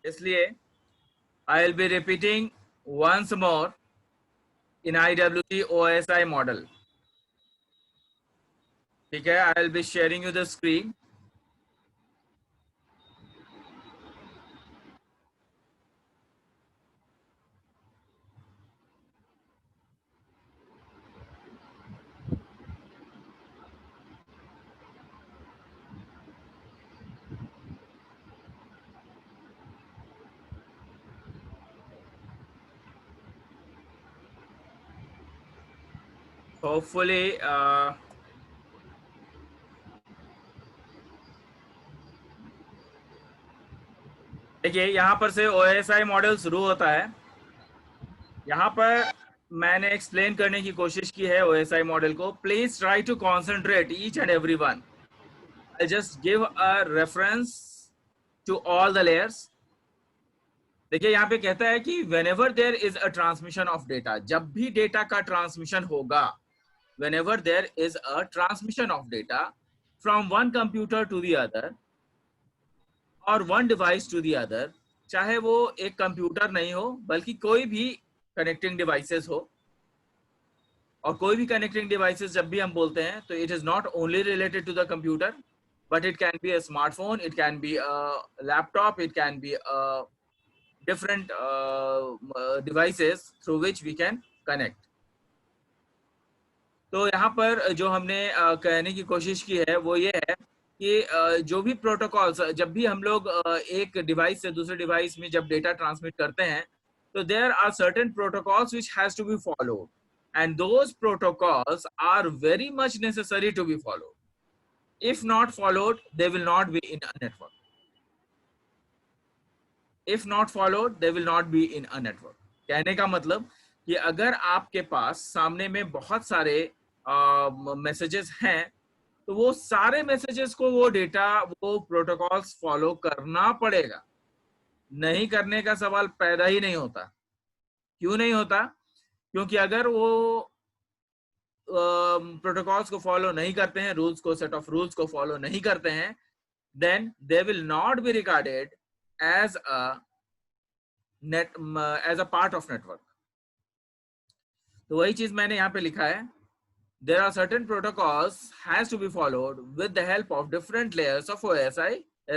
इसलिए I will be repeating once more in IWG OSI model. ठीक है, I will be sharing you the screen. Hopefully देखिए यहाँ पर से OSI मॉडल शुरू होता है। यहाँ पर मैंने एक्सप्लेन करने की कोशिश की है OSI मॉडल को। Please try to concentrate each and every one. I just give a reference to all the layers. देखिए यहाँ पे कहता है कि whenever there is a transmission of data, जब भी डेटा का ट्रांसमिशन होगा, whenever there is a transmission of data from one computer to the other or one device to the other, चाहे वो एक कंप्यूटर नहीं हो बल्कि कोई भी कनेक्टिंग डिवाइसेस हो, और कोई भी कनेक्टिंग डिवाइसेस जब भी हम बोलते हैं तो it is not only related to the computer, but it can be a smartphone, it can be a laptop, it can be a different devices through which we can connect. तो यहाँ पर जो हमने कहने की कोशिश की है वो ये है कि जो भी प्रोटोकॉल्स, जब भी हम लोग एक डिवाइस से दूसरे डिवाइस में जब डेटा ट्रांसमिट करते हैं तो there are certain protocols which has to be followed, and those protocols are very much necessary to be followed. If not followed, they will not be in a network. If not followed, they will not be in a network. कहने का मतलब कि अगर आपके पास सामने में बहुत सारे मैसेजेस हैं तो वो सारे मैसेजेस को वो डेटा वो प्रोटोकॉल्स फॉलो करना पड़ेगा। नहीं करने का सवाल पैदा ही नहीं होता। क्यों नहीं होता? क्योंकि अगर वो प्रोटोकॉल्स को फॉलो नहीं करते हैं, रूल्स को, सेट ऑफ रूल्स को फॉलो नहीं करते हैं, then they will not be regarded as a part of network. तो वही चीज मैंने यहाँ पे लिखा है, there are certain protocols has to be followed with the help of different layers of OSI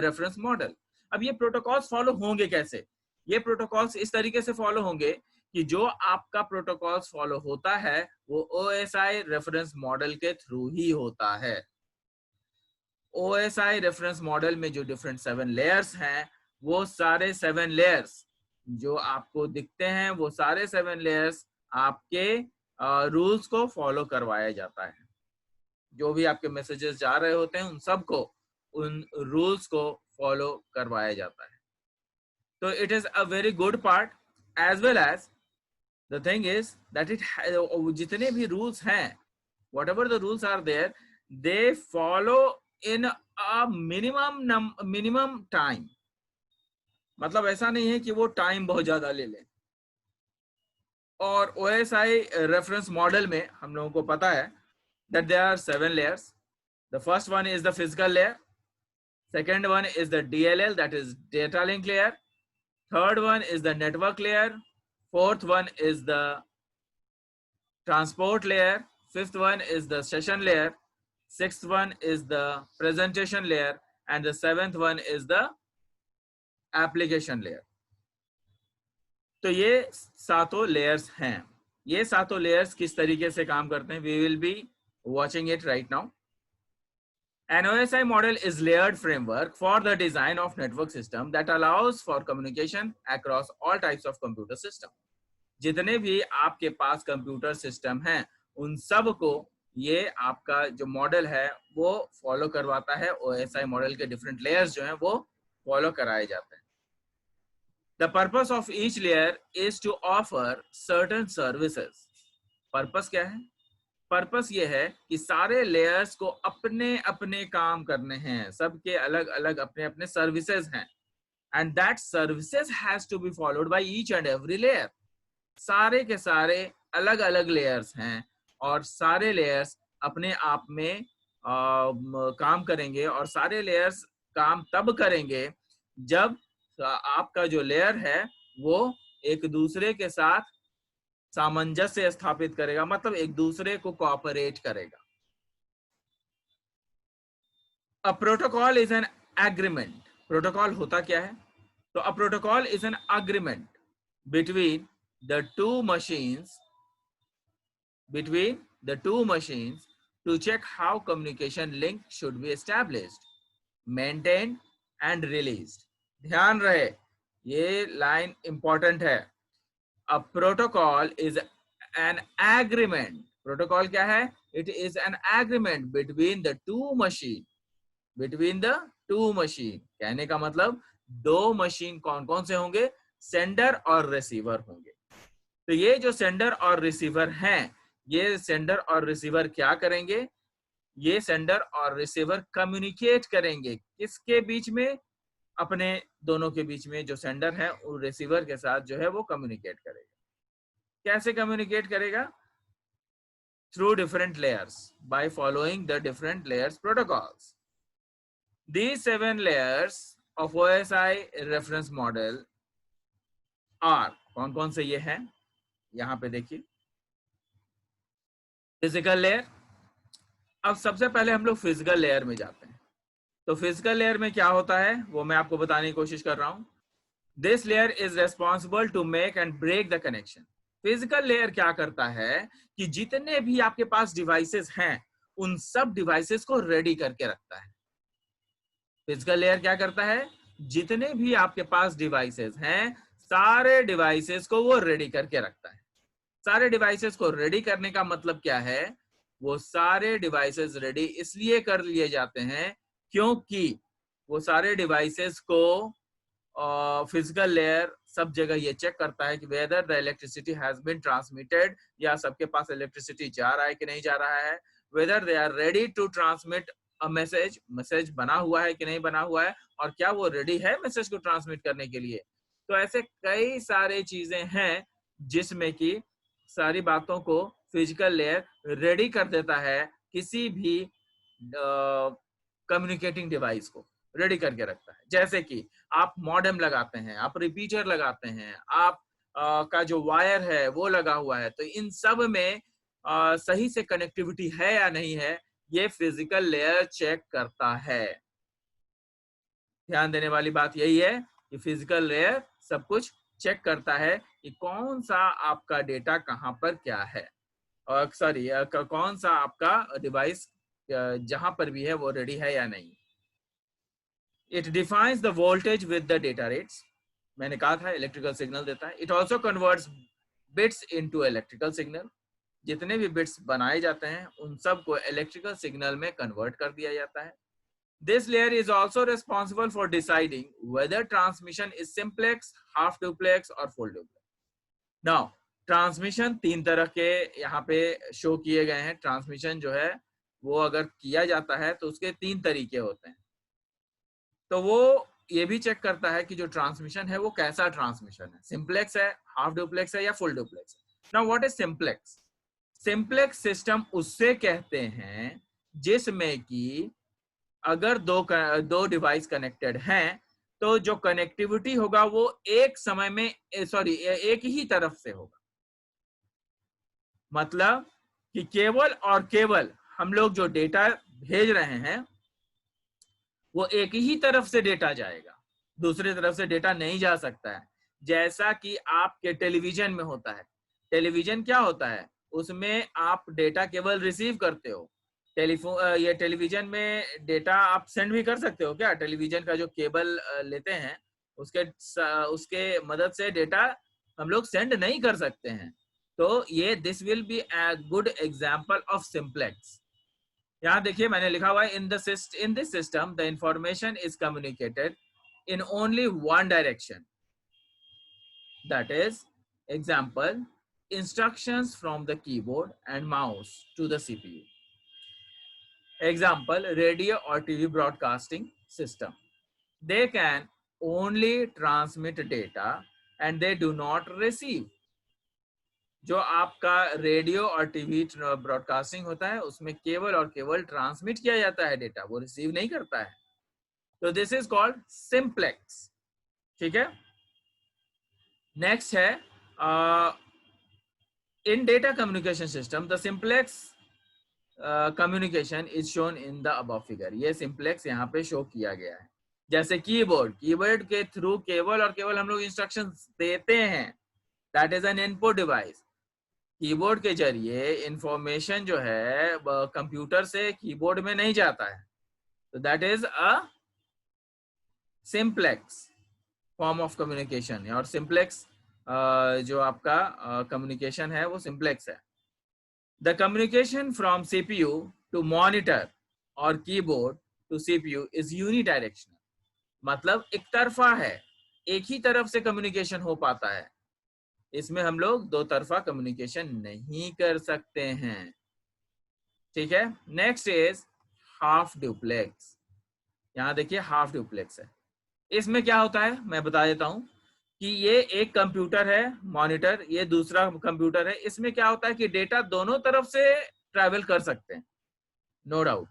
reference model. अब ये प्रोटोकॉल्स फॉलो होंगे कैसे? ये प्रोटोकॉल्स इस तरीके से फॉलो होंगे कि जो आपका प्रोटोकॉल्स फॉलो होता है वो OSI रेफरेंस मॉडल के थ्रू ही होता है। OSI रेफरेंस मॉडल में जो डिफरेंट 7 लेयर्स हैं, वो सारे 7 लेयर्स जो आपको दिखते हैं, वो सारे 7 लेयर्स आपके रूल्स को फॉलो करवाया जाता है। जो भी आपके मैसेजेस जा रहे होते हैं उन सबको उन रूल्स को फॉलो करवाया जाता है। तो it is a very good part, as well as the thing is that it जितने भी रूल्स हैं, whatever the rules are there, they follow in a minimum time. मतलब ऐसा नहीं है कि वो टाइम बहुत ज्यादा ले ले। और OSI रेफरेंस मॉडल में हम लोगों को पता है that there are 7 layers. The first one is the physical layer. Second one is the DLL, that is data link layer. Third one is the network layer. Fourth one is the transport layer. Fifth one is the session layer. Sixth one is the presentation layer, and the seventh one is the application layer. तो ये सातों layers हैं। ये सातों layers किस तरीके से काम करते हैं, we will be watching it right now. An OSI model is layered framework for the design of network system that allows for communication across all types of computer system. जितने भी आपके पास कंप्यूटर सिस्टम हैं उन सब को ये आपका जो मॉडल है वो फॉलो करवाता है। OSI मॉडल के डिफरेंट लेयर्स जो हैं वो फॉलो कराए जाते हैं। The purpose of each layer is to offer certain services. Purpose क्या है? पर्पस ये है कि सारे लेयर्स को अपने अपने काम करने हैं, सबके अलग अलग अपने अपने सर्विसेज हैं, and that services has to be followed by each and every layer. सारे के सारे अलग अलग लेयर्स हैं और सारे लेयर्स अपने आप में काम करेंगे, और सारे लेयर्स काम तब करेंगे जब तो आपका जो लेयर है वो एक दूसरे के साथ सामंजस्य स्थापित करेगा, मतलब एक दूसरे को कोऑपरेट करेगा। A protocol is an agreement. Protocol होता क्या है? तो a protocol is an agreement between the two machines between the two machines to check how communication link should be established, maintained and released. ध्यान रहे, ये line important है। A protocol is an agreement. Protocol क्या है? It is an agreement between the two machine. Between the two machine कहने का मतलब दो मशीन कौन कौन से होंगे? सेंडर और रिसीवर होंगे। तो ये जो सेंडर और रिसीवर हैं, ये सेंडर और रिसीवर क्या करेंगे? ये सेंडर और रिसीवर कम्युनिकेट करेंगे किसके बीच में? अपने दोनों के बीच में। जो सेंडर है वो रिसीवर के साथ जो है वो कम्युनिकेट करेगा। कैसे कम्युनिकेट करेगा? Through different layers, by following the different layers protocols. These 7 layers of OSI reference model are, कौन कौन से ये हैं? यहां पे देखिए, फिजिकल लेयर। अब सबसे पहले हम लोग फिजिकल लेयर में जाते हैं। तो फिजिकल लेयर में क्या होता है वो मैं आपको बताने की कोशिश कर रहा हूं। This layer is responsible to make and break the connection. Physical layer क्या करता है कि जितने भी आपके पास डिवाइसेस हैं उन सब डिवाइसेस को रेडी करके रखता है। फिजिकल लेयर क्या करता है? जितने भी आपके पास डिवाइसेस हैं सारे डिवाइसेस को वो रेडी करके रखता है। सारे डिवाइसेस को रेडी करने का मतलब क्या है? वो सारे डिवाइसेस रेडी इसलिए कर लिए जाते हैं क्योंकि वो सारे डिवाइसेस को फिजिकल लेयर सब जगह ये चेक करता है कि whether the electricity has been transmitted, या सबके पास इलेक्ट्रिसिटी जा रहा है कि नहीं जा रहा है, whether they are ready to transmit a message, message बना हुआ है कि नहीं बना हुआ है, और क्या वो रेडी है मैसेज को ट्रांसमिट करने के लिए। तो ऐसे कई सारे चीजें हैं जिसमें कि सारी बातों को फिजिकल लेयर रेडी कर देता है, किसी भी कम्युनिकेटिंग डिवाइस को रेडी करके रखता है। जैसे कि आप मॉडेम लगाते हैं, आप रिपीटर लगाते हैं, आप का जो वायर है वो लगा हुआ है, तो इन सब में सही से कनेक्टिविटी है या नहीं है ये फिजिकल लेयर चेक करता है। ध्यान देने वाली बात यही है कि फिजिकल लेयर सब कुछ चेक करता है कि कौन सा आपका डेटा कहां पर क्या है, और सॉरी कौन सा आपका डिवाइस जहां पर भी है वो रेडी है या नहीं। It defines the voltage with the data rates. मैंने कहा था इलेक्ट्रिकल सिग्नल देता है। It also converts bits into electrical signal. जितने भी बिट्स बनाए जाते हैं उन सब को इलेक्ट्रिकल सिग्नल में कन्वर्ट कर दिया जाता है। This layer is also responsible for deciding whether transmission is simplex, half duplex or full duplex. Now, transmission तीन तरह के यहाँ पे शो किए गए हैं। ट्रांसमिशन जो है वो अगर किया जाता है तो उसके तीन तरीके होते हैं। तो वो ये भी चेक करता है कि जो ट्रांसमिशन है वो कैसा ट्रांसमिशन है, सिंप्लेक्स है, हाफ डुप्लेक्स है या फुल डुप्लेक्स है। Now what is simplex? Simplex system उससे कहते हैं जिसमें कि अगर दो डिवाइस कनेक्टेड हैं तो जो कनेक्टिविटी होगा वो एक समय में एक ही तरफ से होगा। मतलब कि केवल और केवल हम लोग जो डेटा भेज रहे हैं वो एक ही तरफ से डेटा जाएगा, दूसरी तरफ से डेटा नहीं जा सकता है। जैसा कि आपके टेलीविजन में होता है। टेलीविजन क्या होता है? उसमें आप डेटा केवल रिसीव करते हो। ये टेलीविजन में डेटा आप सेंड भी कर सकते हो क्या? टेलीविजन का जो केबल लेते हैं उसके मदद से डेटा हम लोग सेंड नहीं कर सकते हैं। तो ये this will be a good example of simplex. यहाँ देखिए मैंने लिखा हुआ है in this system the information is communicated in only one direction, that is example instructions from the keyboard and mouse to the CPU. Example, radio or TV broadcasting system. They can only transmit data and they do not receive. जो आपका radio और TV broadcasting होता है उसमें केवल और केवल transmit किया जाता है डेटा, वो रिसीव नहीं करता है। तो दिस इज कॉल्ड सिंप्लेक्स। ठीक है। नेक्स्ट है in data communication system the simplex communication is shown in the above figure. ये सिंप्लेक्स यहाँ पे शो किया गया है। जैसे कीबोर्ड, कीबोर्ड के थ्रू केवल और केवल हम लोग इंस्ट्रक्शंस देते हैं, that is an input device. Keyboard के जरिए इंफॉर्मेशन जो है कंप्यूटर से कीबोर्ड में नहीं जाता है, तो that is a simplex form of communication. और सिंप्लेक्स जो आपका कम्युनिकेशन है वो सिंप्लेक्स है। The communication from CPU to monitor और keyboard to CPU is unidirectional, मतलब एक तरफा है, एक ही तरफ से कम्युनिकेशन हो पाता है। इसमें हम लोग दो तरफा कम्युनिकेशन नहीं कर सकते हैं। ठीक है। Next is half duplex. यहाँ देखिए हाफ ड्यूप्लेक्स है। इसमें क्या होता है मैं बता देता हूं कि ये एक कंप्यूटर है मॉनिटर, ये दूसरा कंप्यूटर है। इसमें क्या होता है कि डेटा दोनों तरफ से ट्रैवल कर सकते हैं, नो डाउट।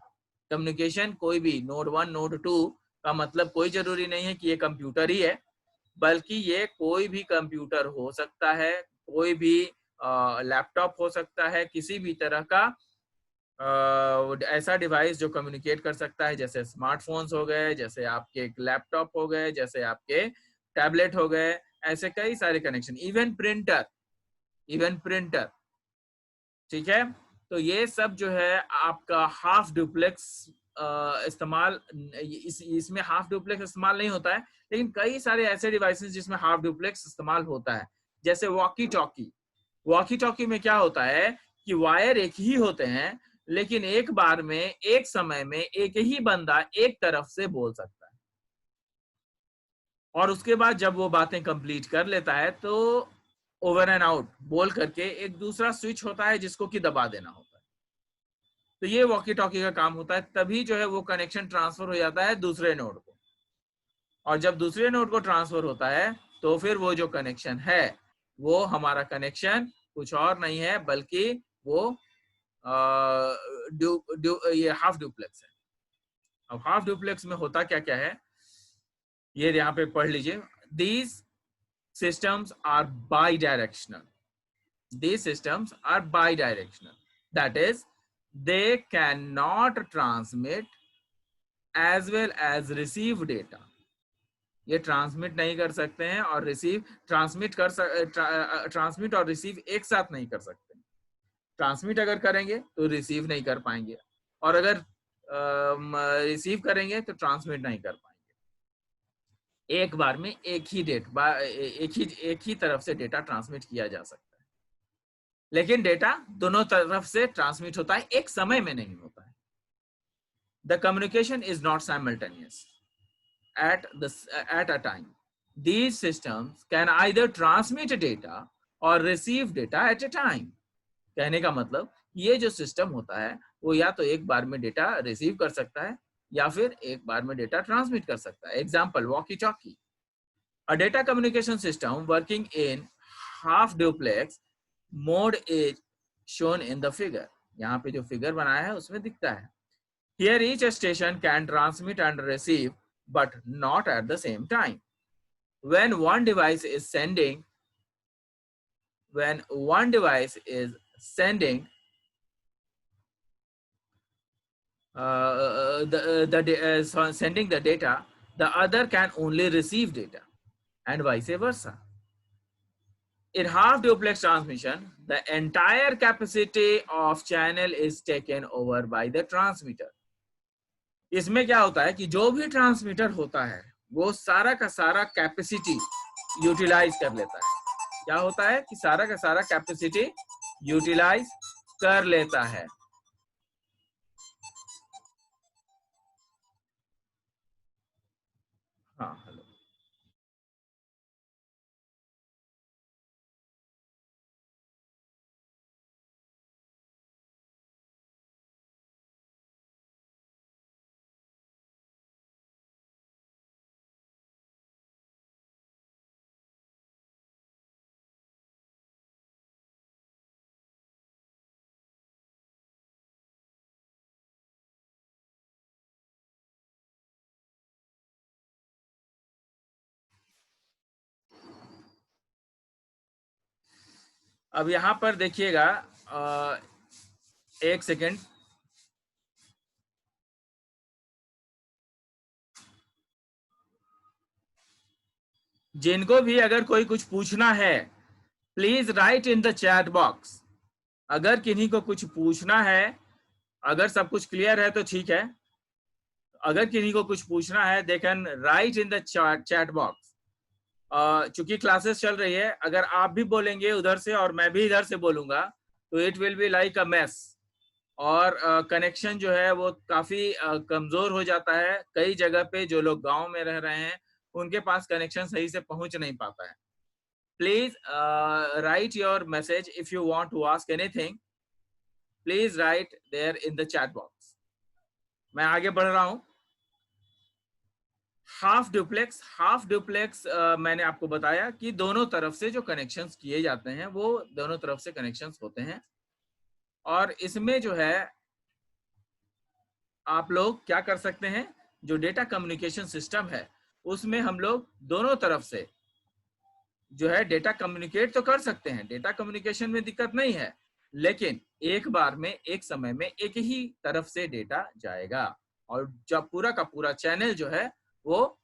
कम्युनिकेशन कोई भी नोड 1 नोड 2 का मतलब कोई जरूरी नहीं है कि ये कंप्यूटर ही है, बल्कि ये कोई भी कंप्यूटर हो सकता है, कोई भी लैपटॉप हो सकता है, किसी भी तरह का ऐसा डिवाइस जो कम्युनिकेट कर सकता है, जैसे स्मार्टफोन्स हो गए, जैसे आपके लैपटॉप हो गए, जैसे आपके टैबलेट हो गए, ऐसे कई सारे connection, even printer, even printer. ठीक है। तो ये सब जो है आपका हाफ डुप्लेक्स इस्तेमाल, इसमें हाफ डुप्लेक्स इस्तेमाल नहीं होता है, लेकिन कई सारे ऐसे डिवाइसेस जिसमें हाफ डुप्लेक्स इस्तेमाल होता है। जैसे वॉकी टॉकी। वॉकी टॉकी में क्या होता है कि वायर एक ही होते हैं, लेकिन एक बार में एक समय में एक ही बंदा एक तरफ से बोल सकता है, और उसके बाद जब वो बातें कंप्लीट कर लेता है तो ओवर एंड आउट बोल करके एक दूसरा स्विच होता है जिसको कि दबा देना होता है। तो ये वॉकी टॉकी का काम होता है, तभी जो है वो कनेक्शन ट्रांसफर हो जाता है दूसरे नोड को। और जब दूसरे नोड को ट्रांसफर होता है तो फिर वो जो कनेक्शन है वो हमारा कनेक्शन कुछ और नहीं है, बल्कि वो ये हाफ डुप्लेक्स है। अब हाफ डुप्लेक्स में होता क्या क्या है ये यहाँ पे पढ़ लीजिए। These systems are bidirectional. These systems are bidirectional. That is, they cannot transmit as well as receive data. ये ट्रांसमिट नहीं कर सकते हैं और रिसीव, ट्रांसमिट और रिसीव एक साथ नहीं कर सकते। ट्रांसमिट अगर करेंगे तो रिसीव नहीं कर पाएंगे, और अगर रिसीव करेंगे तो ट्रांसमिट नहीं कर पाएंगे। एक बार में एक ही तरफ से डेटा ट्रांसमिट किया जा सकता है, लेकिन डेटा दोनों तरफ से ट्रांसमिट होता है, एक समय में नहीं होता है। The communication is not simultaneous at a time. These systems can either transmit data or receive data at a time. कहने का मतलब ये जो सिस्टम होता है वो या तो एक बार में डेटा रिसीव कर सकता है या फिर एक बार में डेटा ट्रांसमिट कर सकता है। Example walkie talkie. A data communication system working in half duplex mode is shown in the figure. यहाँ पे जो फिगर बनाया है उसमें दिखता है। Here each station can transmit and receive, but not at the same time. When one device is sending, when one device is sending sending the data, the other can only receive data, and vice versa. In half duplex transmission, the entire capacity of channel is taken over by the transmitter. इसमें क्या होता है कि जो भी transmitter होता है वो सारा का सारा कैपेसिटी यूटिलाइज कर लेता है। क्या होता है कि सारा का सारा कैपेसिटी यूटिलाइज कर लेता है। हाँ। अब यहाँ पर देखिएगा, एक सेकेंड, जिनको भी अगर कोई कुछ पूछना है please right in the chat box. अगर किन्हीं को कुछ पूछना है, अगर सब कुछ क्लियर है तो ठीक है, अगर किन्हीं को कुछ पूछना है they can write in the chat box. चूंकि क्लासेस चल रही है, अगर आप भी बोलेंगे उधर से और मैं भी इधर से बोलूंगा तो it will be like a mess, और कनेक्शन जो है वो काफी कमजोर हो जाता है। कई जगह पे जो लोग गांव में रह रहे हैं उनके पास कनेक्शन सही से पहुंच नहीं पाता है। Please write your message if you want to ask anything, please write there in the chat box. मैं आगे बढ़ रहा हूं। हाफ डुप्लेक्स मैंने आपको बताया कि दोनों तरफ से जो कनेक्शंस किए जाते हैं वो दोनों तरफ से कनेक्शंस होते हैं, और इसमें जो है आप लोग क्या कर सकते हैं, जो डेटा कम्युनिकेशन सिस्टम है उसमें हम लोग दोनों तरफ से जो है डेटा कम्युनिकेट तो कर सकते हैं, डेटा कम्युनिकेशन में दिक्कत नहीं है, लेकिन एक बार में एक समय में एक ही तरफ से डेटा जाएगा, और जब पूरा का पूरा चैनल जो है वो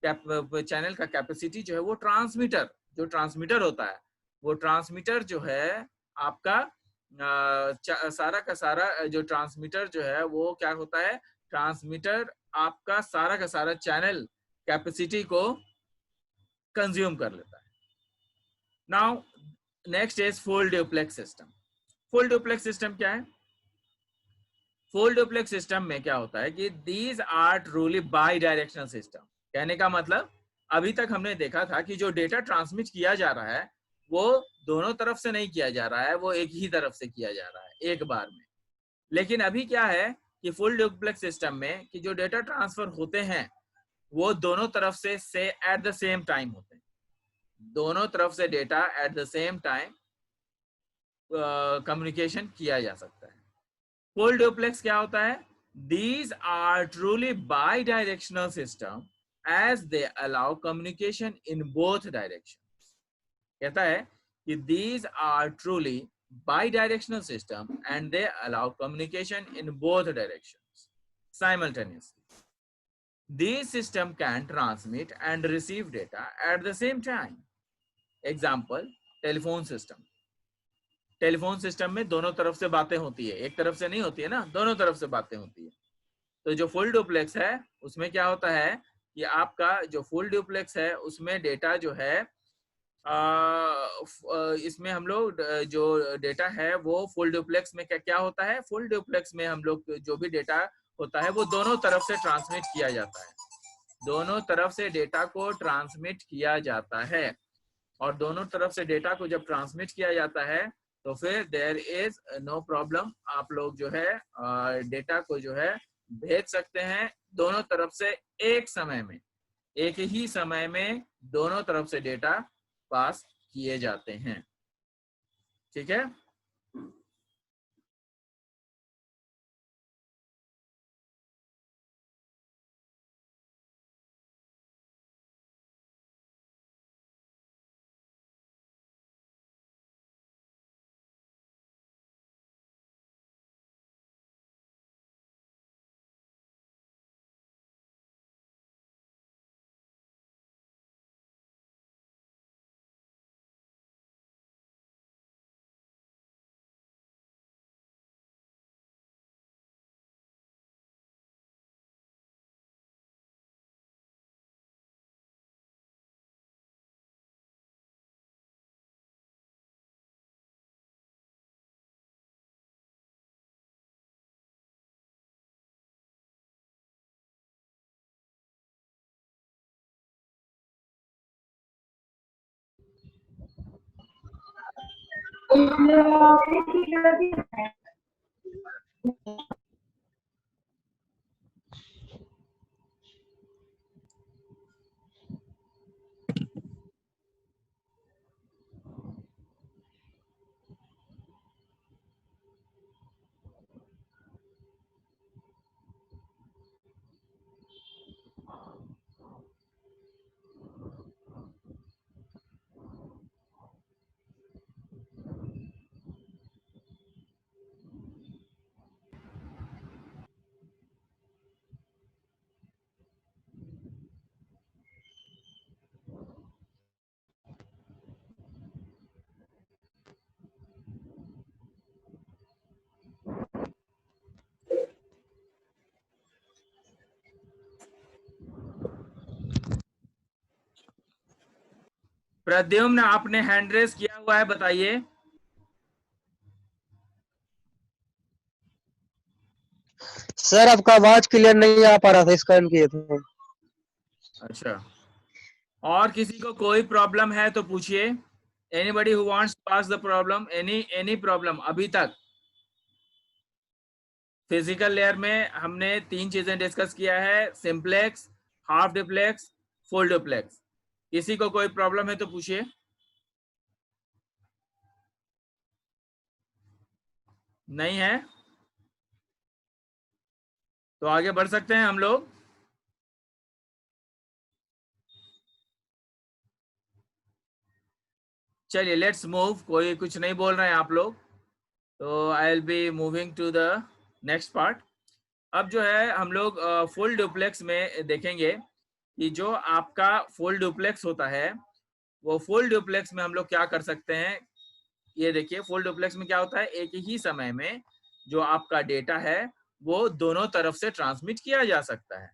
चैनल का कैपेसिटी जो है वो ट्रांसमीटर, जो ट्रांसमीटर होता है वो ट्रांसमीटर जो है आपका सारा का सारा जो ट्रांसमीटर जो है वो क्या होता है, ट्रांसमीटर आपका सारा का सारा चैनल कैपेसिटी को कंज्यूम कर लेता है। Now next is full duplex system. Full duplex system क्या है? फुल ड्यूप्लेक्स सिस्टम में क्या होता है कि these are truly bidirectional system. कहने का मतलब, अभी तक हमने देखा था कि जो डेटा ट्रांसमिट किया जा रहा है वो दोनों तरफ से नहीं किया जा रहा है, वो एक ही तरफ से किया जा रहा है एक बार में। लेकिन अभी क्या है कि फुल ड्यूप्लेक्स सिस्टम में कि जो डेटा ट्रांसफर होते हैं वो दोनों तरफ से एट द सेम टाइम होते हैं, दोनों तरफ से data at the same time communication किया जा सकता है। फुल ड्यूप्लेक्स क्या होता है? These are truly bi-directional system as they allow communication in both directions. कहता है कि these are truly bi-directional system and they allow communication in both directions simultaneously. These system can transmit and receive data at the same time. Example, telephone system. Telephone system में दोनों तरफ से बातें होती है, एक तरफ से नहीं होती है ना, दोनों तरफ से बातें होती है। तो जो फुल डुप्लेक्स है उसमें क्या होता है कि आपका जो फुल डुप्लेक्स है उसमें डेटा जो है इसमें हम लोग जो डेटा है वो फुल डुप्लेक्स में क्या क्या होता है, फुल डुप्लेक्स में हम लोग जो भी डेटा होता है वो दोनों तरफ से ट्रांसमिट किया जाता है, दोनों तरफ से डेटा को ट्रांसमिट किया जाता है, और दोनों तरफ से डेटा को जब ट्रांसमिट किया जाता है तो फिर देयर इज नो प्रॉब्लम, आप लोग जो है डेटा को जो है भेज सकते हैं दोनों तरफ से एक समय में, एक ही समय में दोनों तरफ से डेटा पास किए जाते हैं। ठीक है, प्रद्युम्न आपने हैंड रेस किया हुआ है, बताइए। सर आपका आवाज क्लियर नहीं आ पा रहा था, इसका किए थे। अच्छा, और किसी को कोई प्रॉब्लम है तो पूछिए। Anybody who wants to ask the problem, any problem अभी तक। फिजिकल लेयर में हमने 3 चीजें डिस्कस किया है, simplex, half duplex, full duplex. किसी को कोई प्रॉब्लम है तो पूछिए। नहीं है तो आगे बढ़ सकते हैं हम लोग। चलिए लेट्स मूव। कोई कुछ नहीं बोल रहे हैं आप लोग, तो I will be moving to the next part. अब जो है हम लोग फुल डुप्लेक्स में देखेंगे कि जो आपका फुल डुप्लेक्स होता है, वो फुल डुप्लेक्स में हम लोग क्या कर सकते हैं। ये देखिए, फुल डुप्लेक्स में क्या होता है, एक ही समय में जो आपका डेटा है वो दोनों तरफ से ट्रांसमिट किया जा सकता है।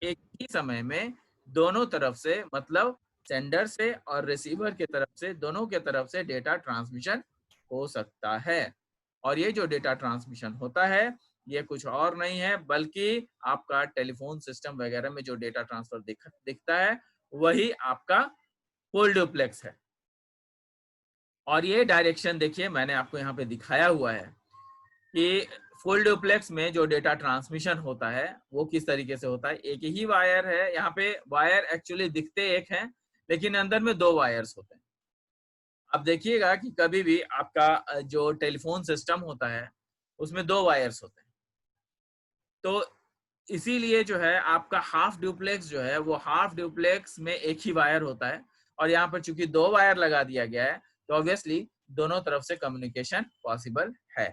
एक ही समय में दोनों तरफ से, मतलब सेंडर से और रिसीवर के तरफ से, दोनों के तरफ से डेटा ट्रांसमिशन हो सकता है। और ये जो डेटा ट्रांसमिशन होता है ये कुछ और नहीं है बल्कि आपका टेलीफोन सिस्टम वगैरह में जो डेटा ट्रांसफर दिखता है वही आपका फुल डुप्लेक्स है। और ये डायरेक्शन देखिए मैंने आपको यहाँ पे दिखाया हुआ है कि फुल डुप्लेक्स में जो डेटा ट्रांसमिशन होता है वो किस तरीके से होता है। एक ही वायर है, यहाँ पे वायर एक्चुअली दिखते एक हैं लेकिन अंदर में 2 वायर्स होते हैं। अब देखिएगा कि कभी भी आपका जो टेलीफोन सिस्टम होता है उसमें 2 वायर्स होते हैं, तो इसीलिए जो है आपका हाफ डुप्लेक्स जो है वो हाफ डुप्लेक्स में एक ही वायर होता है। और यहाँ पर चूंकि 2 वायर लगा दिया गया है तो ऑब्वियसली दोनों तरफ से कम्युनिकेशन पॉसिबल है।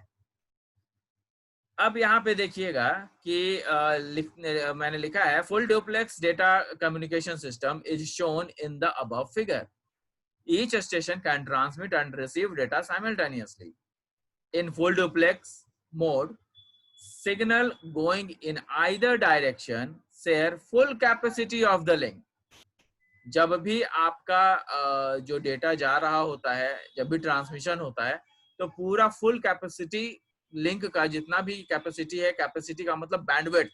अब यहाँ पे देखिएगा कि मैंने लिखा है full duplex data communication system is shown in the above figure. Each station can transmit and receive data simultaneously in full duplex mode. Signal going in either direction share full capacity of the link. जब भी आपका जो data जा रहा होता है, जब भी ट्रांसमिशन होता है तो पूरा फुल कैपेसिटी लिंक का जितना भी कैपेसिटी है, कैपेसिटी का मतलब बैंडविड्थ,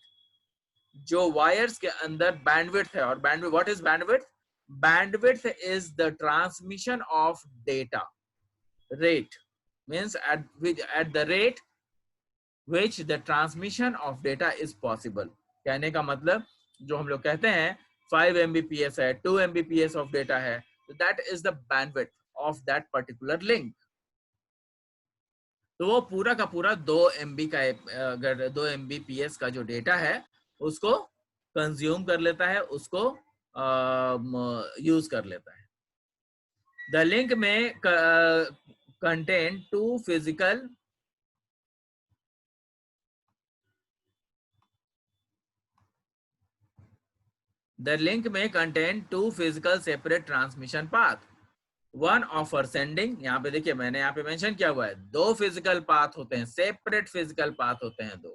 जो वायर्स के अंदर बैंडविड्थ है। और bandwidth, what is bandwidth? Bandwidth is the transmission of data rate, means at the rate which the transmission of data is possible। कहने का मतलब जो हम लोग कहते हैं 5 Mbps है, 2 Mbps of data है, तो that is the bandwidth of that particular link। तो वो पूरा का पूरा 2 MB का, अगर 2 Mbps का जो डेटा है उसको कंज्यूम कर लेता है, उसको यूज कर लेता है। द लिंक में contain 2 physical The link may contain 2 physical separate transmission path। One offer sending, यहाँ पे देखिए मैंने यहाँ पे मेंशन किया हुआ है 2 फिजिकल पाथ होते हैं, सेपरेट फिजिकल पाथ होते हैं 2।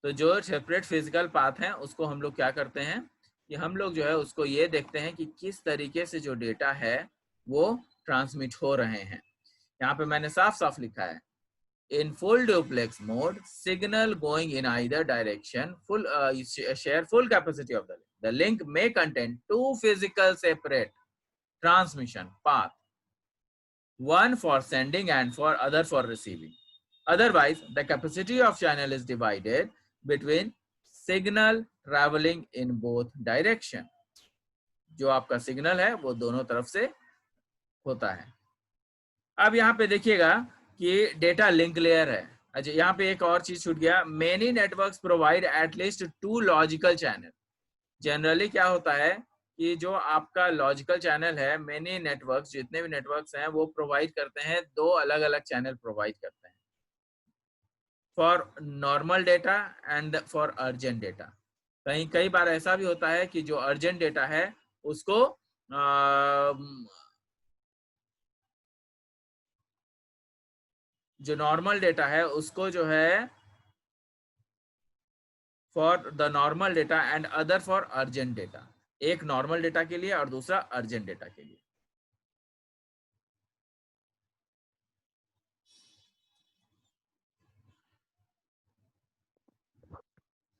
तो जो सेपरेट फिजिकल पाथ हैं उसको हम लोग क्या करते हैं कि हम लोग जो है उसको ये देखते हैं कि किस तरीके से जो डेटा है वो ट्रांसमिट हो रहे हैं। यहाँ पे मैंने साफ साफ लिखा है in full duplex mode, signal going in either direction share full capacity of the link। The link may contain 2 physical separate transmission path, one for sending and for other for receiving। Otherwise, the capacity of channel is divided between signal traveling in both direction। जो आपका signal है वो दोनों तरफ से होता है। अब यहाँ पे देखिएगा कि डेटा लिंक लेयर है। अच्छा, यहाँ पे एक और चीज छूट गया, many networks provide at least 2 logical channel. Generally क्या होता है कि जो आपका लॉजिकल चैनल है, मेनी नेटवर्क्स, जितने भी नेटवर्क्स हैं वो प्रोवाइड करते हैं 2 अलग अलग चैनल प्रोवाइड करते हैं, for normal data and for urgent data. कई बार ऐसा भी होता है कि जो अर्जेंट डेटा है उसको जो नॉर्मल डेटा है उसको जो है for the normal data and other for urgent data. एक नॉर्मल डेटा के लिए और दूसरा अर्जेंट डेटा के लिए।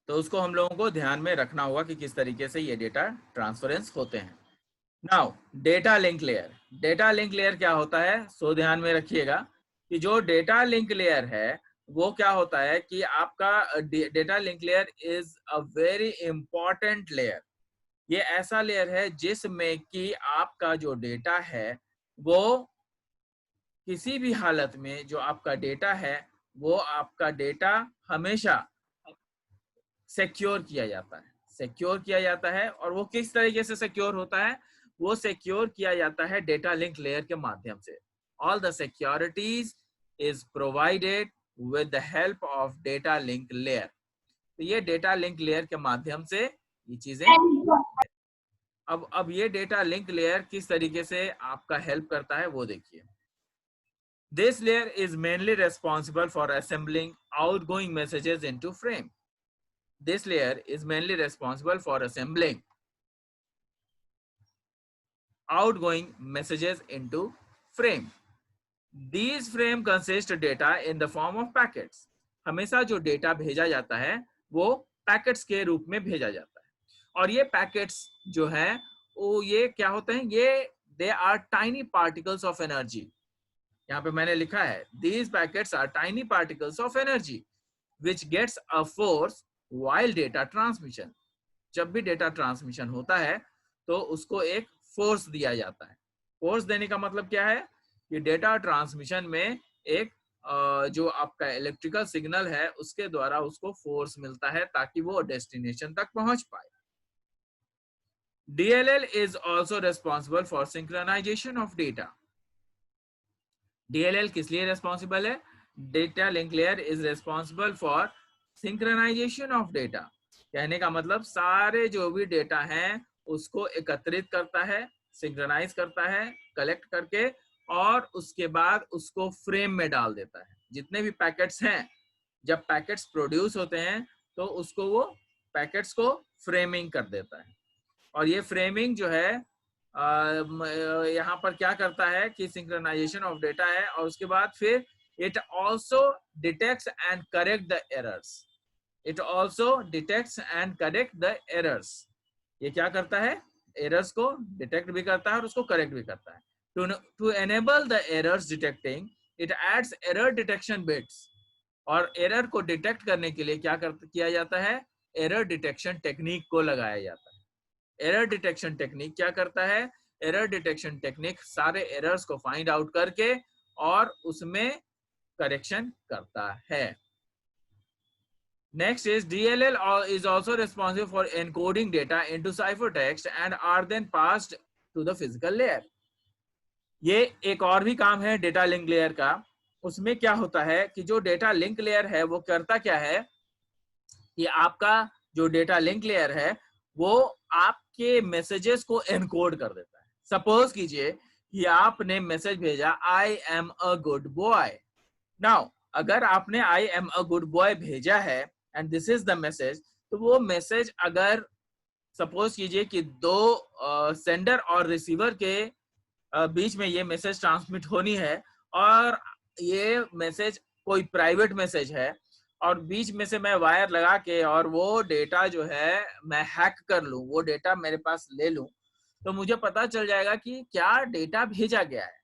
तो उसको हम लोगों को ध्यान में रखना होगा कि किस तरीके से ये डेटा ट्रांसफरेंस होते हैं। Now data link layer, data link layer क्या होता है, सो ध्यान में रखिएगा कि जो डेटा लिंक लेयर है वो क्या होता है कि आपका data link layer is a very important layer. ये ऐसा लेयर है जिसमें कि आपका जो डेटा है वो किसी भी हालत में जो आपका डेटा है वो आपका डेटा हमेशा सिक्योर किया जाता है, सिक्योर किया जाता है। और वो किस तरीके से सिक्योर होता है, वो सिक्योर किया जाता है डेटा लिंक लेयर के माध्यम से। All the securities is provided with the help of data link layer. तो ये डेटा लिंक लेयर के माध्यम से ये चीजें। अब ये डेटा लिंक लेयर किस तरीके से आपका हेल्प करता है वो देखिए। This layer is mainly responsible for assembling outgoing messages into frame. This layer is mainly responsible for assembling outgoing messages into frame. These frame consist data in the form of packets. हमेशा जो data भेजा जाता है वो packets के रूप में भेजा जाता है। और ये पैकेट्स जो है वो ये क्या होते हैं, ये they are tiny particles of energy. यहाँ पे मैंने लिखा है these packets are tiny particles of energy which gets a force while data transmission. जब भी डेटा ट्रांसमिशन होता है तो उसको एक फोर्स दिया जाता है। फोर्स देने का मतलब क्या है कि डेटा ट्रांसमिशन में एक जो आपका इलेक्ट्रिकल सिग्नल है उसके द्वारा उसको फोर्स मिलता है ताकि वो डेस्टिनेशन तक पहुंच पाए। DLL is also responsible for synchronization of data. DLL किस लिए रेस्पॉन्सिबल है, data link layer is responsible for synchronisation of data. कहने का मतलब सारे जो भी डेटा हैं उसको एकत्रित करता है, सिंक्रोनाइज करता है, कलेक्ट करके और उसके बाद उसको फ्रेम में डाल देता है। जितने भी पैकेट्स हैं, जब पैकेट्स प्रोड्यूस होते हैं तो उसको वो पैकेट्स को फ्रेमिंग कर देता है। और ये फ्रेमिंग जो है यहाँ पर क्या करता है कि सिंक्रोनाइजेशन ऑफ डेटा है और उसके बाद फिर it also detects and correct the errors. It also detects and correct the errors. ये क्या करता है, एरर्स को डिटेक्ट भी करता है और उसको करेक्ट भी करता है। To enable the errors detecting it adds error detection bits. और एरर को डिटेक्ट करने के लिए क्या किया जाता है, एरर डिटेक्शन टेक्निक को लगाया जाता है। एरर डिटेक्शन टेक्निक क्या करता है, एरर डिटेक्शन टेक्निक सारे एरर्स को फाइंड आउट करके और उसमें करेक्शन करता है। Next is DLL is also responsible for encoding data into ciphertext and are then passed to the physical layer. ये एक और भी काम है डेटा लिंक लेयर का। उसमें क्या होता है कि जो डेटा लिंक लेयर है वो करता क्या है कि आपका जो डेटा लिंक लेयर है वो आपके मैसेजेस को एनकोड कर देता है। सपोज कीजिए कि आपने मैसेज भेजा I am a good boy. Now अगर आपने I am a good boy भेजा है and this is the message, तो वो मैसेज अगर सपोज कीजिए कि दो सेंडर और रिसीवर के बीच में ये मैसेज ट्रांसमिट होनी है और ये मैसेज कोई प्राइवेट मैसेज है और बीच में से मैं वायर लगा के और वो डेटा जो है मैं हैक कर लूं, वो डेटा मेरे पास ले लूं, तो मुझे पता चल जाएगा कि क्या डेटा भेजा गया है।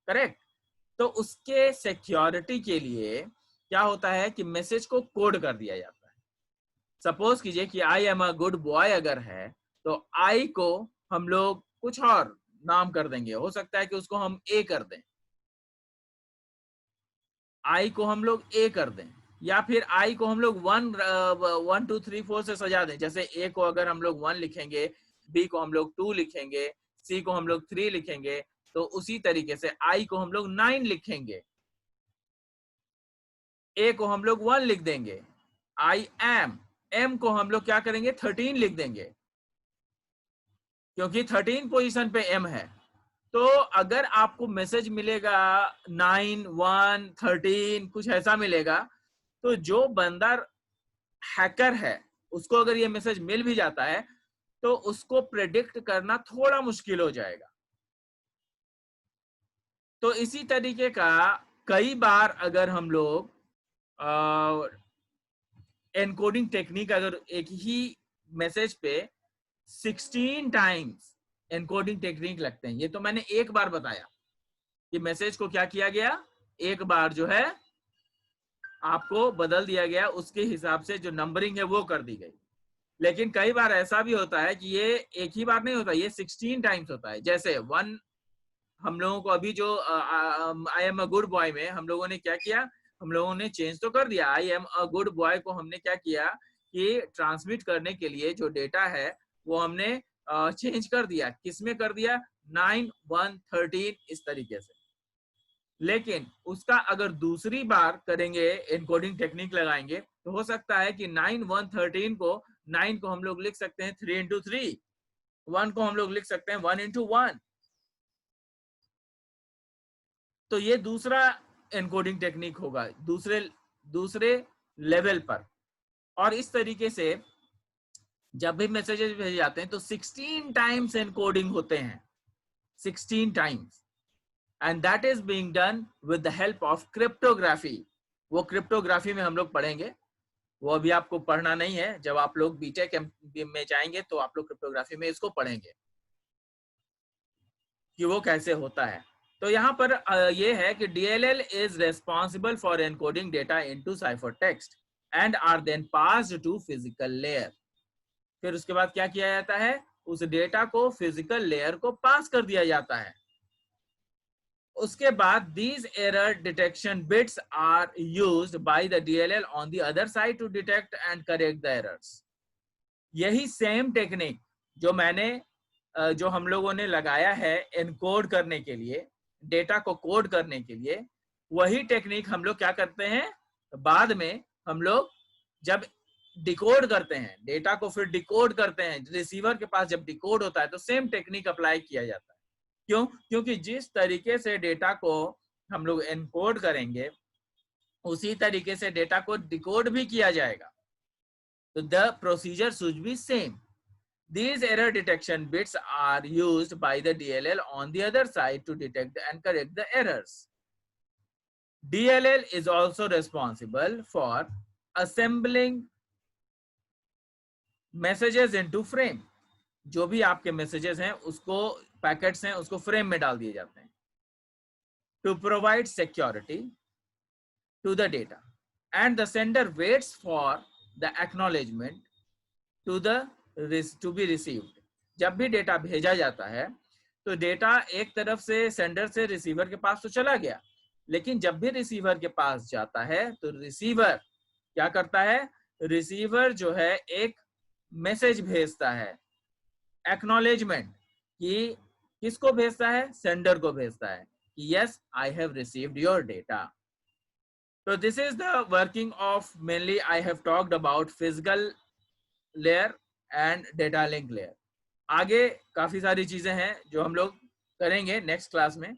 करेक्ट। तो उसके सिक्योरिटी के लिए क्या होता है कि मैसेज को कोड कर दिया जाता है। सपोज कीजिए कि I am a good boy अगर है तो आई को हम लोग कुछ और नाम कर देंगे, हो सकता है कि उसको हम ए कर दें, आई को हम लोग ए कर दें, या फिर आई को हम लोग 1 2 3 4 से सजा दें। जैसे ए को अगर हम लोग 1 लिखेंगे, बी को हम लोग 2 लिखेंगे, सी को हम लोग 3 लिखेंगे, तो उसी तरीके से आई को हम लोग 9 लिखेंगे, ए को हम लोग 1 लिख देंगे, आई एम को हम लोग क्या करेंगे 13 लिख देंगे क्योंकि 13 पोजीशन पे एम है। तो अगर आपको मैसेज मिलेगा 9 1 13 कुछ ऐसा मिलेगा, तो जो बंदा हैकर है उसको अगर ये मैसेज मिल भी जाता है तो उसको प्रेडिक्ट करना थोड़ा मुश्किल हो जाएगा। तो इसी तरीके का कई बार अगर हम लोग एनकोडिंग टेक्निक अगर एक ही मैसेज पे 16 टाइम्स एनकोडिंग टेक्निक लगते हैं, ये तो मैंने एक बार बताया कि मैसेज को क्या किया गया, एक बार जो है आपको बदल दिया गया, उसके हिसाब से जो नंबरिंग है वो कर दी गई। लेकिन कई बार ऐसा भी होता है कि ये एक ही बार नहीं होता, ये 16 टाइम्स होता है। जैसे वन, हम लोगों को अभी जो I am a good boy में हम लोगों ने क्या किया, हम लोगों ने चेंज तो कर दिया। I am a good boy को हमने क्या किया कि ट्रांसमिट करने के लिए जो डेटा है वो हमने चेंज कर दिया। किसमें कर दिया, 9, 1, 13 इस तरीके से। लेकिन उसका अगर दूसरी बार करेंगे, एनकोडिंग टेक्निक लगाएंगे, तो हो सकता है कि 9, 1, 13 को 9 को हम लोग लिख सकते हैं 3 into 3, 1 को हम लोग लिख सकते हैं 1 into 1। तो ये दूसरा एनकोडिंग टेक्निक होगा दूसरे लेवल पर। और इस तरीके से जब भी मैसेजेस भेजे जाते हैं तो 16 टाइम्स एनकोडिंग होते हैं, 16 times, and that is being done with the help of cryptography. वो क्रिप्टोग्राफी में हम लोग पढ़ेंगे, वो अभी आपको पढ़ना नहीं है। जब आप लोग बीटेक में जाएंगे तो आप लोग क्रिप्टोग्राफी में इसको पढ़ेंगे कि वो कैसे होता है। तो यहाँ पर ये है कि DLL is responsible for encoding data into ciphertext and are then passed to physical layer। फिर उसके बाद क्या किया जाता है, उस डेटा को फिजिकल लेयर को पास कर दिया जाता है। उसके बाद these error detection bits are used by the DLL on the other side to detect and correct the errors। यही सेम टेक्निक जो हम लोगों ने लगाया है एनकोड करने के लिए, डेटा को कोड करने के लिए, वही टेक्निक हम लोग क्या करते हैं, बाद में हम लोग जब डिकोड करते हैं डेटा को, फिर डिकोड करते हैं रिसीवर के पास, जब डिकोड होता है तो सेम टेक्निक अप्लाई किया जाता है। क्यों? क्योंकि जिस तरीके से डेटा को हम लोग एनकोड करेंगे उसी तरीके से डेटा को डिकोड भी किया जाएगा। तो the procedure should be same। These error detection bits are used by the DLL on the other side to detect and correct the errors। DLL is also responsible for assembling messages into frame। जो भी आपके messages हैं उसको, packets हैं, उसको frame में डाल दिए जाते हैं। To provide security to the data and the sender waits for the acknowledgement to be received। जब भी डेटा भेजा जाता है तो डेटा एक तरफ से सेंडर से रिसीवर के पास तो चला गया, लेकिन जब भी रिसीवर के पास जाता है तो रिसीवर क्या करता है, रिसीवर जो है एक मैसेज भेजता है, एक्नॉलेजमेंट, कि किसको भेजता है, सेंडर को भेजता है कि yes I have received your data. तो this is the working of, mainly I have talked about physical layer and data link layer. आगे काफी सारी चीजें हैं जो हम लोग करेंगे नेक्स्ट क्लास में।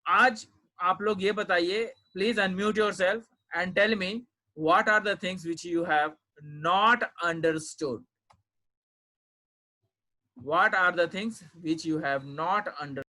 आज आप लोग ये बताइए, please unmute yourself and tell me what are the things which you have not understood. What are the things which you have not understood?